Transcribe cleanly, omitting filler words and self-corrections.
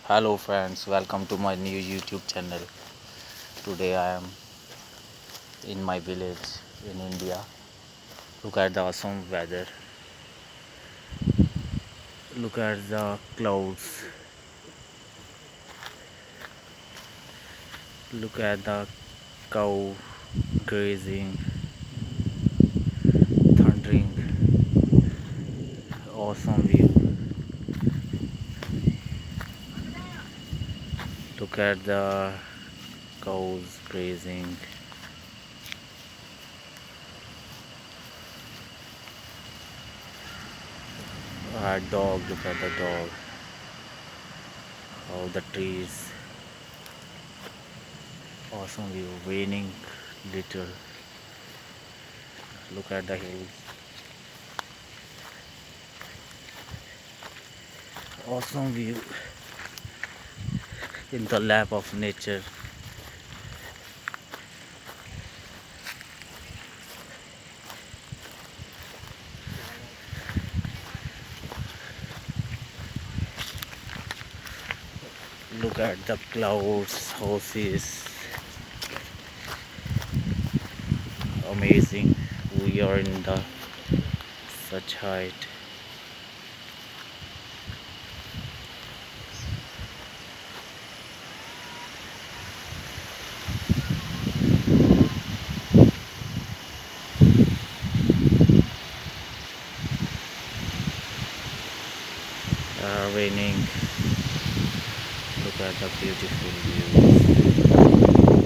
Hello friends, welcome to my new YouTube channel. Today I am in my village in India. Look at the awesome weather. Look at the clouds. Look at the cow grazing, thundering. Awesome view. Look at the cows grazing. Dog, look at the dog. All the trees. Awesome view. Raining little. Look at the hills. Awesome view in the lap of nature. Look at the clouds, houses. Amazing. We are in the such height. Raining. Look at the beautiful views.